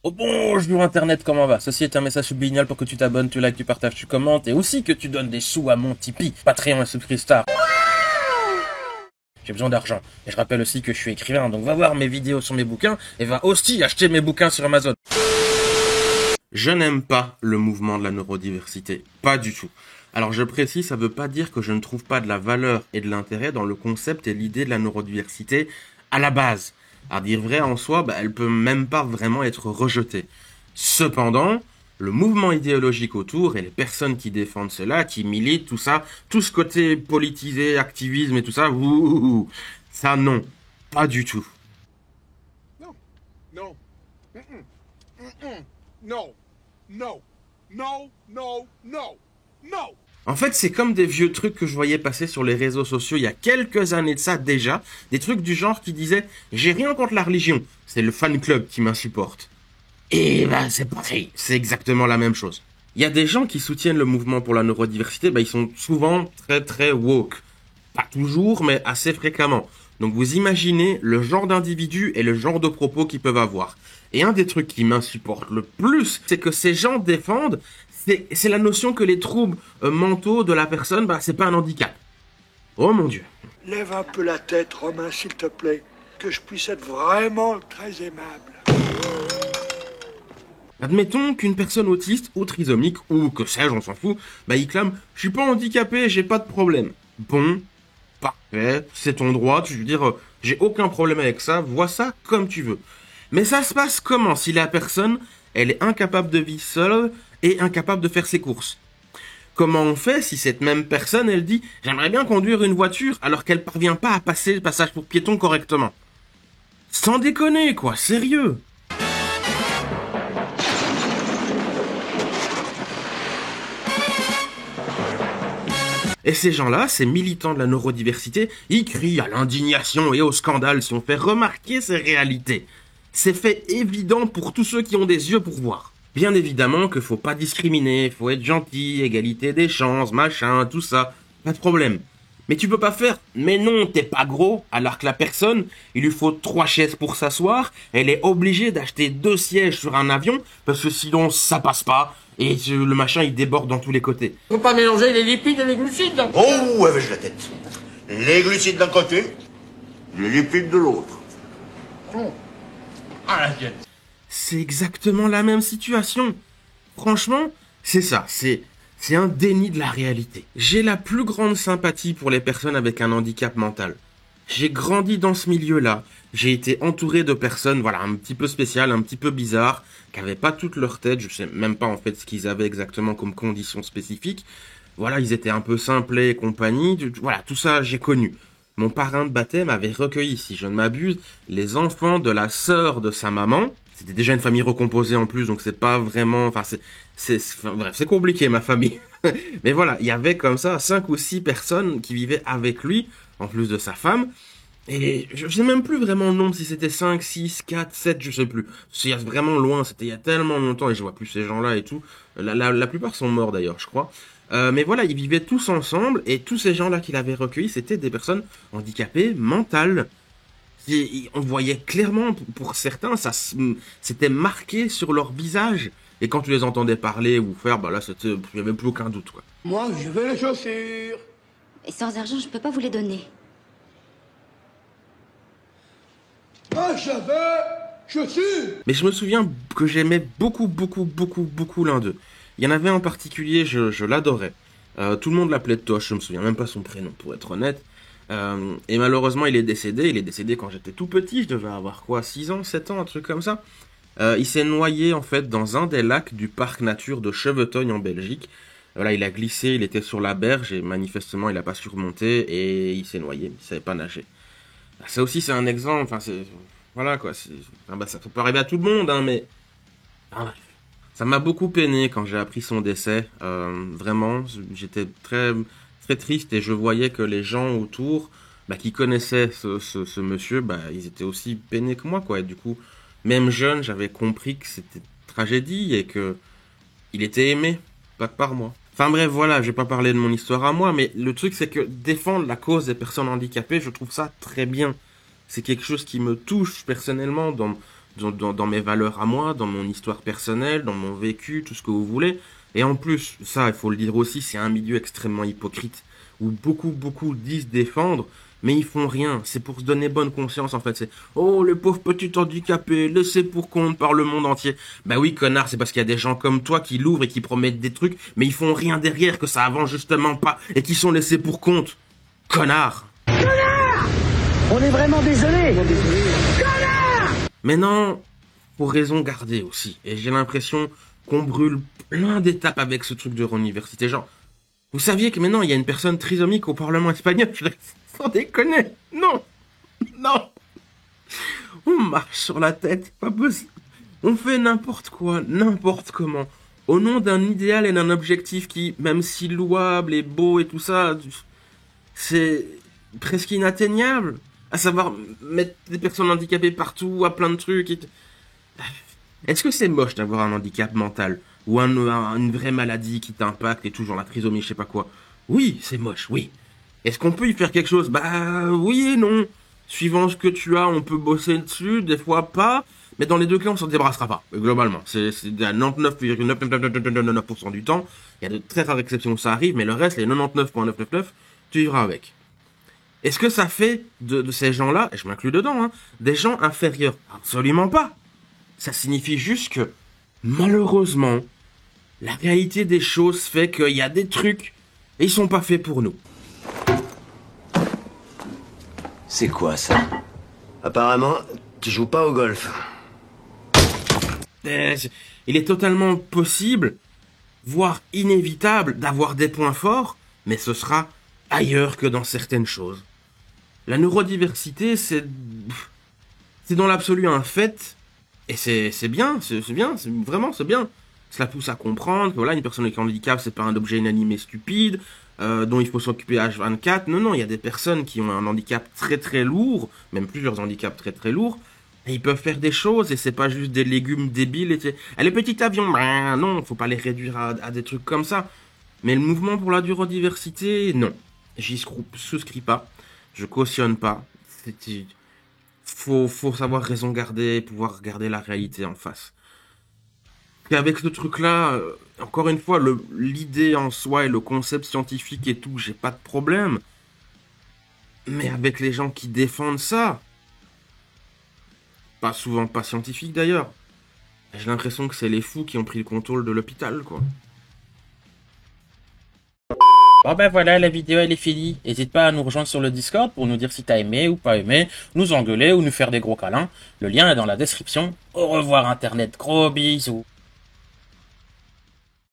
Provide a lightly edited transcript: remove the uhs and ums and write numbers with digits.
Oh bonjour Internet, comment va? Ceci est un message subliminal pour que tu t'abonnes, tu likes, tu partages, tu commentes et aussi que tu donnes des sous à mon Tipeee, Patreon et Subscription. J'ai besoin d'argent. Et je rappelle aussi que je suis écrivain, donc va voir mes vidéos sur mes bouquins et va aussi acheter mes bouquins sur Amazon. Je n'aime pas le mouvement de la neurodiversité. Pas du tout. Alors je précise, ça veut pas dire que je ne trouve pas de la valeur et de l'intérêt dans le concept et l'idée de la neurodiversité à la base. À dire vrai, en soi, elle peut même pas vraiment être rejetée. Cependant, le mouvement idéologique autour et les personnes qui défendent cela, qui militent, tout ça, tout ce côté politisé, activisme et tout ça, ça non, pas du tout. Non, non, non, non, non, non, non, non. En fait, c'est comme des vieux trucs que je voyais passer sur les réseaux sociaux il y a quelques années de ça déjà, des trucs du genre qui disaient « J'ai rien contre la religion, c'est le fan club qui m'insupporte ». Et c'est pareil, c'est exactement la même chose. Il y a des gens qui soutiennent le mouvement pour la neurodiversité, ils sont souvent très très woke. Pas toujours, mais assez fréquemment. Donc vous imaginez le genre d'individu et le genre de propos qu'ils peuvent avoir. Et un des trucs qui m'insupporte le plus, c'est que ces gens défendent, c'est la notion que les troubles mentaux de la personne, c'est pas un handicap. Oh mon Dieu. Lève un peu la tête, Romain, s'il te plaît, que je puisse être vraiment très aimable. Admettons qu'une personne autiste ou trisomique, ou que sais-je, on s'en fout, il clame « Je suis pas handicapé, j'ai pas de problème ». Bon, parfait, c'est ton droit, tu veux dire « J'ai aucun problème avec ça, vois ça comme tu veux ». Mais ça se passe comment si la personne, elle est incapable de vivre seule et incapable de faire ses courses? Comment on fait si cette même personne, elle dit « J'aimerais bien conduire une voiture alors qu'elle parvient pas à passer le passage pour piétons correctement ». Sans déconner, quoi, sérieux. Et ces gens-là, ces militants de la neurodiversité, ils crient à l'indignation et au scandale si on fait remarquer ces réalités. C'est fait évident pour tous ceux qui ont des yeux pour voir. Bien évidemment qu'il faut pas discriminer, faut être gentil, égalité des chances, machin, tout ça, pas de problème. Mais tu peux pas faire, mais non, t'es pas gros, alors que la personne, il lui faut 3 chaises pour s'asseoir, elle est obligée d'acheter 2 sièges sur un avion, parce que sinon ça passe pas, et le machin il déborde dans tous les côtés. Faut pas mélanger les lipides et les glucides. Oh, avec la tête. Les glucides d'un côté, les lipides de l'autre. Ah la tienne. C'est exactement la même situation. Franchement, c'est ça, c'est un déni de la réalité. J'ai la plus grande sympathie pour les personnes avec un handicap mental. J'ai grandi dans ce milieu-là. J'ai été entouré de personnes, un petit peu spéciales, un petit peu bizarres, qui avaient pas toute leur tête. Je sais même pas en fait ce qu'ils avaient exactement comme conditions spécifiques. Ils étaient un peu simplés et compagnie. Tout ça j'ai connu. Mon parrain de baptême avait recueilli, si je ne m'abuse, les enfants de la sœur de sa maman. C'était déjà une famille recomposée en plus, donc c'est pas vraiment... bref, c'est compliqué ma famille. Mais voilà, il y avait comme ça 5 ou 6 personnes qui vivaient avec lui, en plus de sa femme. Et je sais même plus vraiment le nombre, si c'était 5, 6, 4, 7, je sais plus. C'est vraiment loin, c'était il y a tellement longtemps et je vois plus ces gens-là et tout. La plupart sont morts d'ailleurs, je crois. Mais voilà, ils vivaient tous ensemble et tous ces gens-là qu'il avait recueillis, c'était des personnes handicapées mentales. On voyait clairement, pour certains, ça c'était marqué sur leur visage. Et quand tu les entendais parler ou faire, là, il n'y avait plus aucun doute, quoi. Moi, je veux les chaussures. Et sans argent, je peux pas vous les donner. Moi, je veux chaussures. Mais je me souviens que j'aimais beaucoup l'un d'eux. Il y en avait un en particulier, je l'adorais. Tout le monde l'appelait Tosh, je me souviens même pas son prénom, pour être honnête. Et malheureusement, il est décédé quand j'étais tout petit, je devais avoir 6 ans, 7 ans, un truc comme ça. Il s'est noyé, en fait, dans un des lacs du parc nature de Cheveteuil, en Belgique. Il a glissé, il était sur la berge, et manifestement, il a pas su remonter, et il s'est noyé, il savait pas nager. Ça aussi, c'est un exemple, voilà, quoi, ça peut pas arriver à tout le monde, mais... Ça m'a beaucoup peiné quand j'ai appris son décès, vraiment, j'étais très... très triste et je voyais que les gens autour qui connaissaient ce monsieur, ils étaient aussi peinés que moi, quoi. Et du coup, même jeune, j'avais compris que c'était tragédie et que il était aimé, pas que par moi. Enfin bref, voilà, je vais pas parler de mon histoire à moi, mais le truc c'est que défendre la cause des personnes handicapées, je trouve ça très bien. C'est quelque chose qui me touche personnellement dans mes valeurs à moi, dans mon histoire personnelle, dans mon vécu, tout ce que vous voulez. Et en plus, ça, il faut le dire aussi, c'est un milieu extrêmement hypocrite, où beaucoup disent défendre, mais ils font rien. C'est pour se donner bonne conscience, en fait. C'est, oh, le pauvre petit handicapé, laissé pour compte par le monde entier. Bah oui, connard, c'est parce qu'il y a des gens comme toi qui l'ouvrent et qui promettent des trucs, mais ils font rien derrière, que ça avance justement pas, et qui sont laissés pour compte. Connard! On est vraiment désolé. Mais non, pour raison garder aussi. Et j'ai l'impression qu'on brûle plein d'étapes avec ce truc de l'université. Genre, vous saviez que maintenant il y a une personne trisomique au Parlement espagnol? Sans déconner. Non. On marche sur la tête, pas possible. On fait n'importe quoi, n'importe comment. Au nom d'un idéal et d'un objectif qui, même si louable et beau et tout ça, c'est presque inatteignable. À savoir mettre des personnes handicapées partout, à plein de trucs. Est-ce que c'est moche d'avoir un handicap mental? Ou une vraie maladie qui t'impacte et tout, genre la trisomie, je sais pas quoi? Oui, c'est moche, oui. Est-ce qu'on peut y faire quelque chose? Bah oui et non. Suivant ce que tu as, on peut bosser dessus, des fois pas. Mais dans les deux cas, on s'en débarrassera pas, globalement. C'est à 99,999% du temps. Il y a de très rares exceptions où ça arrive, mais le reste, les 99,999, tu vivras avec. Est-ce que ça fait de ces gens-là, et je m'inclus dedans, hein, des gens inférieurs? Absolument pas. Ça signifie juste que, malheureusement, la réalité des choses fait qu'il y a des trucs, et ils sont pas faits pour nous. C'est quoi ça? Apparemment, tu joues pas au golf. Il est totalement possible, voire inévitable, d'avoir des points forts, mais ce sera ailleurs que dans certaines choses. La neurodiversité, c'est dans l'absolu un fait, et c'est bien, vraiment bien. Cela pousse à comprendre que voilà, une personne avec un handicap, c'est pas un objet inanimé stupide, dont il faut s'occuper H24. Non, il y a des personnes qui ont un handicap très lourd, même plusieurs handicaps très lourds, et ils peuvent faire des choses, et c'est pas juste des légumes débiles, et les petits avions, ben non, faut pas les réduire à des trucs comme ça. Mais le mouvement pour la neurodiversité, non. J'y souscris pas. Je cautionne pas. Faut savoir raison garder, pouvoir regarder la réalité en face. Et avec ce truc-là, encore une fois, l'idée en soi et le concept scientifique et tout, j'ai pas de problème. Mais avec les gens qui défendent ça, pas souvent pas scientifique d'ailleurs, j'ai l'impression que c'est les fous qui ont pris le contrôle de l'hôpital, quoi. Bon ben voilà, la vidéo elle est finie. N'hésite pas à nous rejoindre sur le Discord pour nous dire si t'as aimé ou pas aimé, nous engueuler ou nous faire des gros câlins. Le lien est dans la description. Au revoir Internet, gros bisous.